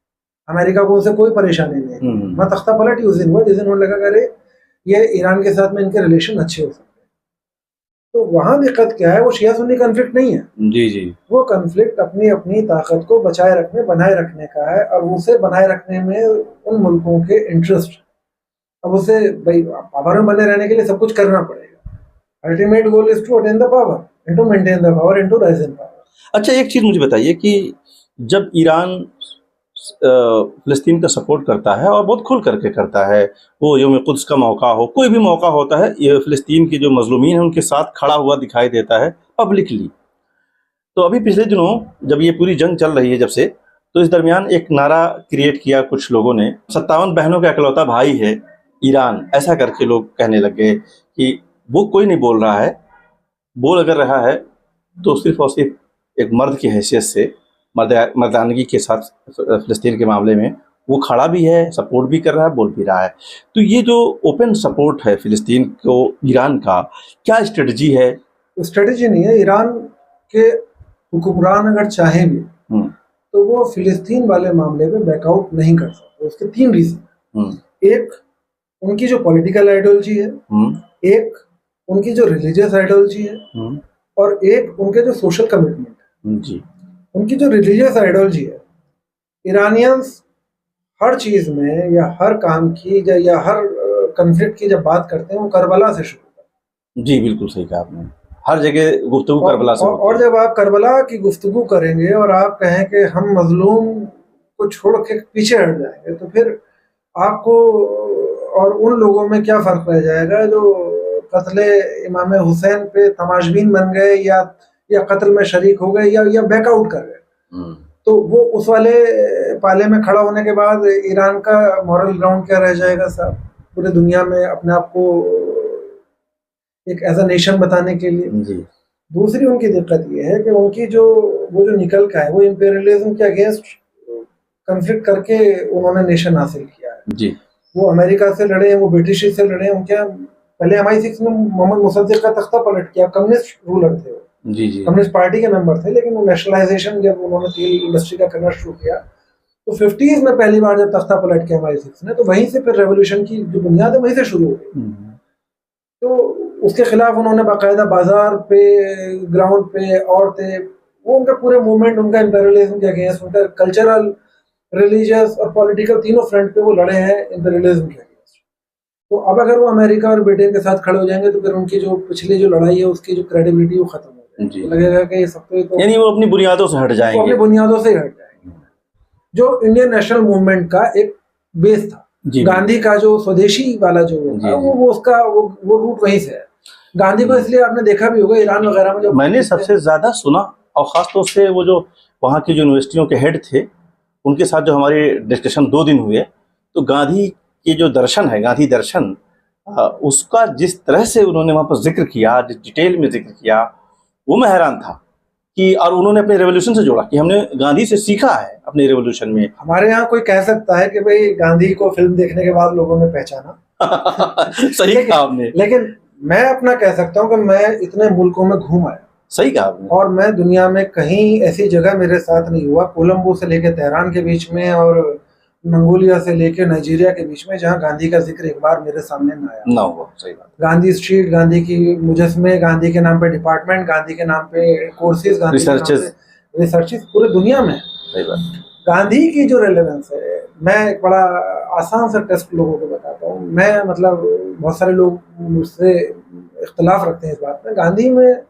अमेरिका को उनसे कोई परेशानी नहीं थी। मैं तख्ता पलट ही उस दिन हुआ जिस दिन उन्हें लगा करे ये ईरान के साथ में इनके रिलेशन अच्छे हो सकते हैं। तो वहां दिक्कत क्या है, वो शिया सुन्नी कॉन्फ्लिक्ट नहीं है। जी जी, वो कॉन्फ्लिक्ट अपनी अपनी ताकत को बनाए रखने का है और उसे बनाए रखने में उन मुल्कों के इंटरेस्ट। अब उसे भाई पावर में बने रहने के लिए सब कुछ करना पड़ेगा। Ultimate goal is to attain the power and to maintain the power and to rise in power. अच्छा, एक चीज मुझे बताइए कि जब ईरान फिलिस्तीन का सपोर्ट करता है और बहुत खुल करके करता है, वो यौम कुद्स का मौका हो, कोई भी मौका होता है, ये फिलिस्तीन के जो मजलूमीन हैं उनके साथ खड़ा हुआ दिखाई देता है पब्लिकली। तो अभी पिछले दिनों जब ये पूरी जंग चल रही है जब से, तो इस दरमियान एक नारा क्रिएट किया कुछ लोगों ने, 57 बहनों का इकलौता भाई है ईरान, ऐसा करके लोग कहने लगे कि वो कोई नहीं बोल रहा है, बोल अगर रहा है तो सिर्फ और सिर्फ एक मर्द की हैसियत से, मर्दानगी के साथ फिलिस्तीन के मामले में वो खड़ा भी है, सपोर्ट भी कर रहा है, बोल भी रहा है। तो ये जो ओपन सपोर्ट है फिलिस्तीन को ईरान का, क्या स्ट्रेटजी है? स्ट्रेटजी नहीं है। ईरान के हुक्मरान अगर चाहें भी तो वो फिलिस्तीन वाले मामले में बैकआउट नहीं कर सकते। उसके 3 रीजन। एक, उनकी जो पॉलिटिकल आइडियोलॉजी है, एक उनकी जो रिलीजियस आइडियोलॉजी है, और एक उनके जो सोशल कमिटमेंट है। जी, उनकी जो रिलीजियस आइडियोलॉजी है, ईरानियंस हर चीज में या हर काम की या हर कॉन्फ्लिक्ट की जब बात करते हैं वो करबला से शुरू करते हैं। जी बिल्कुल सही कहा आपने, हर जगह गुफ्तगू करबला से। और जब आप करबला की गुफ्तगू करेंगे और आप कहें कि हम मजलूम को छोड़ के पीछे हट जाएंगे, तो फिर आपको और उन लोगों में क्या फर्क रह जाएगा जो कत्ले इमाम हुसैन पे तमाशबीन बन गए या कत्ल में शरीक हो गए या बैकआउट कर गए। तो वो उस वाले पाले में खड़ा होने के बाद ईरान का मॉरल ग्राउंड क्या रह जाएगा साहब पूरे दुनिया में अपने आप को एक एज अ नेशन बताने के लिए। जी। दूसरी उनकी दिक्कत ये है कि उनकी वो जो निकल का है वो इंपीरियलिज्म के अगेंस्ट कॉन्फ्लिक्ट करके उन्होंने नेशन हासिल किया है। जी। वो अमेरिका से लड़े हैं, वो ब्रिटिश से लड़े हैं। उनके पहले MI6 में मोहम्मद मुसद्दिक का तख्ता पलट किया, कम्युनिस्ट रूलर थे वो। जी जी, कम्युनिस्ट पार्टी के मेंबर थे, लेकिन वो नेशनलाइजेशन जब उन्होंने तेल इंडस्ट्री का करना शुरू किया तो 50s में पहली बार जब तख्ता पलट किया MI6 ने, तो वहीं से फिर रेवोल्यूशन की जो बुनियाद है वहीं से शुरू हो गई। तो उसके खिलाफ उन्होंने बाकायदा बाजार पे, ग्राउंड पे औरतें वो उनका पूरे मूवमेंट, उनका इंपेरियलिज्म के अगेंस्ट, उनका कल्चरल, रिलीजियस और पॉलिटिकल तीनों फ्रंट पे वो लड़े हैं इंपेरियलिज्म के अगेंस्ट। तो अब अगर वो अमेरिका और ब्रिटेन के साथ खड़े हो जाएंगे तो फिर उनकी जो पिछली जो लड़ाई है उसकी जो क्रेडिबिलिटी वो खत्म हो जाएगी, लगेगा कि ये सब तो यानी वो अपनी बुनियादों से हट जाएंगे, अपनी बुनियादों से हट जाएंगे। जो इंडियन नेशनल मूवमेंट का एक बेस था, गांधी का जो स्वदेशी वाला जो वो उसका वो रूट वहीं से है। गांधी को इसलिए आपने देखा भी होगा ईरान वगैरह में, जो मैंने सबसे ज्यादा सुना और खासतौर से वो जो वहाँ की जो यूनिवर्सिटियों के हेड थे उनके साथ जो हमारे डिस्कशन 2 दिन हुए, तो गांधी के जो दर्शन है, गांधी दर्शन, उसका जिस तरह से उन्होंने वहाँ पर जिक्र किया, जिस डिटेल में जिक्र किया, वो मैं हैरान था कि, और उन्होंने अपने रेवोल्यूशन से जोड़ा कि हमने गांधी से सीखा है अपने रेवोल्यूशन में। हमारे यहाँ कोई कह सकता है कि भाई गांधी को फिल्म देखने के बाद लोगों ने पहचाना। सही कहा आपने। लेकिन मैं अपना कह सकता हूँ कि मैं इतने मुल्कों में घूम आया। सही कहा आपने। और मैं दुनिया में कहीं ऐसी जगह मेरे साथ नहीं हुआ, कोलंबो से लेकर तेहरान के बीच में और मंगोलिया से लेकर नाइजीरिया के बीच में, जहाँ गांधी का जिक्र एक बार मेरे सामने ना हुआ। सही बात। गांधी स्ट्रीट, गांधी की मुजस्मे, गांधी के नाम पे डिपार्टमेंट, गांधी के नाम पे कोर्सेज, गांधी रिसर्चेस पूरी दुनिया में। सही बात। गांधी की जो रेलेवेंस है, मैं एक बड़ा आसान सा टेस्ट लोगों को बताता हूँ। मैं मतलब बहुत सारे लोग मुझसे इख्तलाफ रखते हैं इस बात में। गांधी में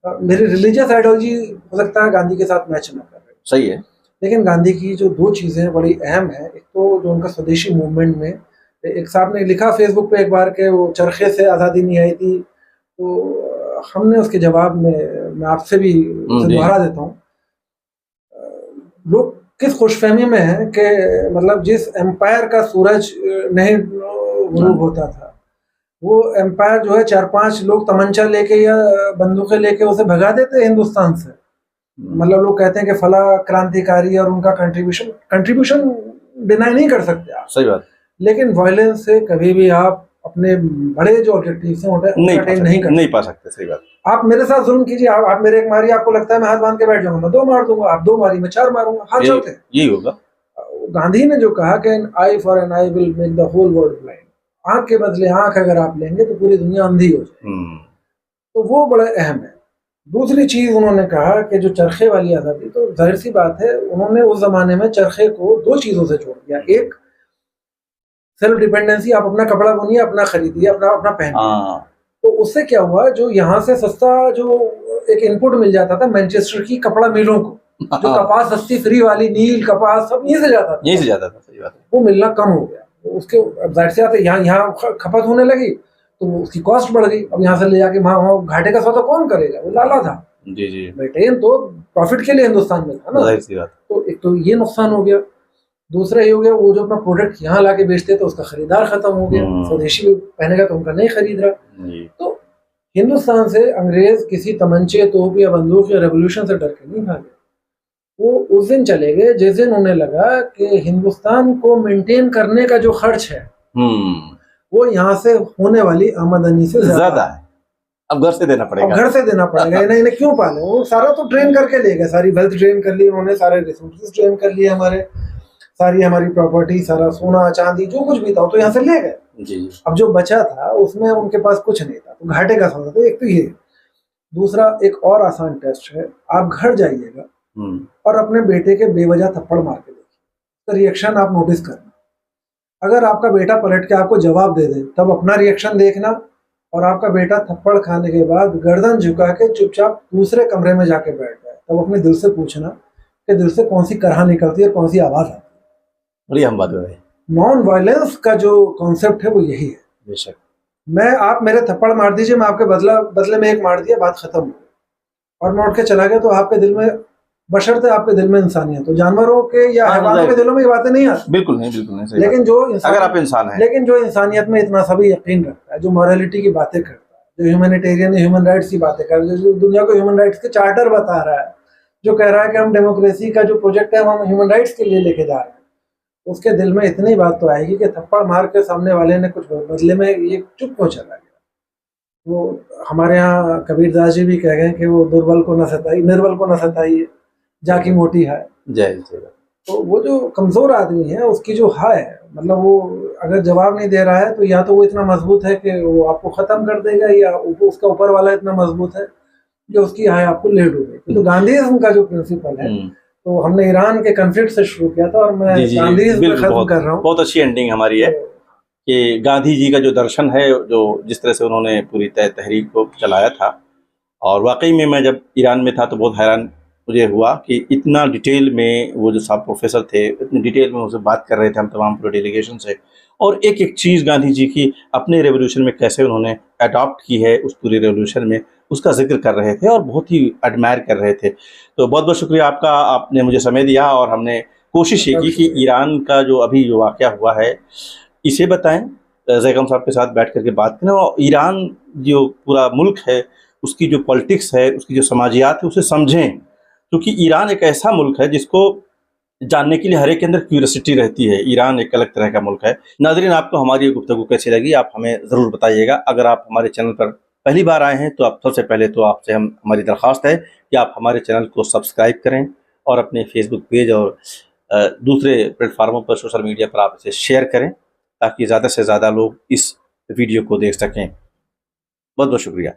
मेरी रिलीजियस आइडियोलॉजी हो सकता है गांधी के साथ मैच न कर रहे, सही है, लेकिन गांधी की जो 2 चीज़ें बड़ी अहम है। एक तो जो उनका स्वदेशी मूवमेंट में, एक साहब ने लिखा फेसबुक पे एक बार के वो चरखे से आज़ादी नहीं आई थी, तो हमने उसके जवाब में मैं आपसे भी दोहरा देता हूँ। लोग किस खुशफहमी में है कि मतलब जिस एम्पायर का सूरज नहीं गुरूब होता था, वो एम्पायर जो है 4-5 लोग तमंचा लेके या बंदूकें लेके उसे भगा देते हिंदुस्तान से। मतलब लोग कहते हैं कि फला क्रांतिकारी और उनका कंट्रीब्यूशन डिनाई नहीं कर सकते आप, सही बात, लेकिन वायलेंस से कभी भी आप अपने बड़े जो ऑब्जेक्टिव्स हैं नहीं पा सकते। सही बात। आप मेरे साथ जुल्म कीजिए, आप मेरे एक मारिए, आपको लगता है मैं हाथ बांध के बैठ जाऊंगा, मैं 2 मार दूंगा, आप 2 मारिए, मैं 4 मारूंगा, हाथ चलते हैं। यही होगा। गांधी ने जो कहा कि an eye for an eye will make the whole world blind, आंख के बदले आंख अगर आप लेंगे तो पूरी दुनिया अंधी हो जाएगी। तो वो बड़ा अहम है। दूसरी चीज उन्होंने कहा कि जो चरखे वाली आज़ादी, तो जाहिर सी बात है उन्होंने उस जमाने में चरखे को 2 चीजों से जोड़ दिया। एक सेल्फ डिपेंडेंसी, आप अपना कपड़ा बुनिए, अपना खरीदिए, अपना पहनिए। तो उससे क्या हुआ, जो यहाँ से सस्ता जो एक इनपुट मिल जाता था मैनचेस्टर की कपड़ा मिलों को, जो कपास सस्ती फ्री वाली, नील कपास सब यहीं से जाता था। सही बात है। वो मिलना कम हो गया। उसके जाहिर से आते यहाँ खपत होने लगी तो उसकी कॉस्ट बढ़ गई। अब यहाँ से ले जाके वहाँ घाटे का सौदा कौन करेगा, वो लाला था। जी। ब्रिटेन तो प्रॉफिट के लिए हिंदुस्तान में था ना, तो एक तो ये नुकसान हो गया। दूसरा ये हो गया, वो जो अपना प्रोडक्ट यहाँ लाके बेचते तो उसका खरीदार खत्म हो गया, स्वदेशी पहनेगा तो उनका नहीं खरीद रहा। तो हिंदुस्तान से अंग्रेज किसी तमंचे, तोप या बंदूक या रेवोल्यूशन से डर के नहीं भागे। वो उस दिन चले गए जिस दिन उन्हें लगा कि हिंदुस्तान को मेंटेन करने का जो खर्च है वो यहाँ से होने वाली आमदनी से ज्यादा है। अब घर से देना पड़ेगा। इन्हें क्यों पाले, वो सारा तो ट्रेन करके ले गए, सारी वेल्थ ट्रेन कर ली उन्होंने, सारे रिसोर्सेज ट्रेन कर लिए, सारी हमारी प्रॉपर्टी, सारा सोना चांदी जो कुछ भी था तो यहाँ से ले गए। अब जो बचा था उसमें उनके पास कुछ नहीं था, तो घाटे का सौदा था। एक तो ये। दूसरा, एक और आसान टेस्ट है, आप घर जाइएगा और अपने बेटे के बेवजह थप्पड़ मार के देखिए, तो रिएक्शन आप नोटिस करना। अगर आपका बेटा पलट के आपको जवाब दे दे तब अपना रिएक्शन देखना, और आपका बेटा थप्पड़ खाने के बाद गर्दन झुका के चुपचाप दूसरे कमरे में जाके बैठ जाए तब अपने दिल से पूछना कि दिल से कौन सी करहा निकलती है, कौन सी आवाज आती है। बड़ी हम बात है। नॉन वायलेंस का जो कॉन्सेप्ट है वो यही है। बेशक, आप मेरे थप्पड़ मार दीजिए, मैं आपके बदले में एक मार दिया, बात खत्म हो गई और मैं उठ के चला गया, तो आपके दिल में, बशर्ते आपके दिल में इंसानियत, तो जानवरों के या हैवानों के दिलों में ये बातें नहीं आती। बिल्कुल नहीं। लेकिन जो अगर आप इंसान हैं, लेकिन जो इंसानियत में इतना सभी यकीन रखता है, जो मॉरलिटी की बातें करता है, जो ह्यूमैनिटेरियन ह्यूमन राइट्स की बातें कर रहा है, जो दुनिया को ह्यूमन राइट्स के चार्टर बता रहा है, जो कह रहा है कि हम डेमोक्रेसी का जो प्रोजेक्ट है हम ह्यूमन राइट्स के लिए लेके जा रहे हैं, उसके दिल में इतनी बात तो आएगी कि थप्पड़ मार के सामने वाले ने कुछ बदले में ये चुप हो चला गया। वो हमारे यहाँ कबीरदास जी भी कह गए कि वो दुर्बल को न सताई, निर्बल को न सताइए, जाकी मोटी है। जय। तो वो जो कमजोर आदमी है उसकी जो है, मतलब वो अगर जवाब नहीं दे रहा है तो या तो वो इतना मजबूत है कि वो आपको खत्म कर देगा, या उसका ऊपर वाला इतना मजबूत है, जो उसकी हया आपको ले डूबे। तो गांधीज़्म का जो प्रिंसिपल है, तो हमने ईरान के कन्फ्लिक्ट से शुरू किया था और मैं गांधीज़्म पे खत्म कर रहा हूँ। बहुत अच्छी एंडिंग हमारी है कि गांधी जी का जो दर्शन है, जो जिस तरह से उन्होंने पूरी तहरीक को चलाया था, और वाकई में मैं जब ईरान में था तो बहुत हैरान मुझे हुआ कि इतना डिटेल में वो जो साहब प्रोफेसर थे, इतनी डिटेल में उनसे बात कर रहे थे हम तमाम पूरे डेलीगेशन से, और एक एक चीज़ गांधी जी की अपने रेवोल्यूशन में कैसे उन्होंने अडॉप्ट की है उस पूरी रेवोल्यूशन में, उसका जिक्र कर रहे थे और बहुत ही एडमायर कर रहे थे। तो बहुत बहुत शुक्रिया आपका, आपने मुझे समय दिया और हमने कोशिश ये की कि ईरान का जो अभी जो वाक़या हुआ है इसे बताएं, ज़ैगम साहब के साथ बैठ करके बात करें, और ईरान जो पूरा मुल्क है उसकी जो पॉलिटिक्स है, उसकी जो समाजियात है, उसे समझें, क्योंकि ईरान एक ऐसा मुल्क है जिसको जानने के लिए हर एक के अंदर क्यूरियोसिटी रहती है। ईरान एक अलग तरह का मुल्क है। नाज़रीन, आपको हमारी ये गुफ्तगू कैसी लगी आप हमें ज़रूर बताइएगा। अगर आप हमारे चैनल पर पहली बार आए हैं तो आप सबसे पहले तो आपसे हमारी दरख्वास्त है कि आप हमारे चैनल को सब्सक्राइब करें और अपने फेसबुक पेज और दूसरे प्लेटफार्मों पर, सोशल मीडिया पर आप इसे शेयर करें ताकि ज़्यादा से ज़्यादा लोग इस वीडियो को देख सकें। बहुत बहुत शुक्रिया।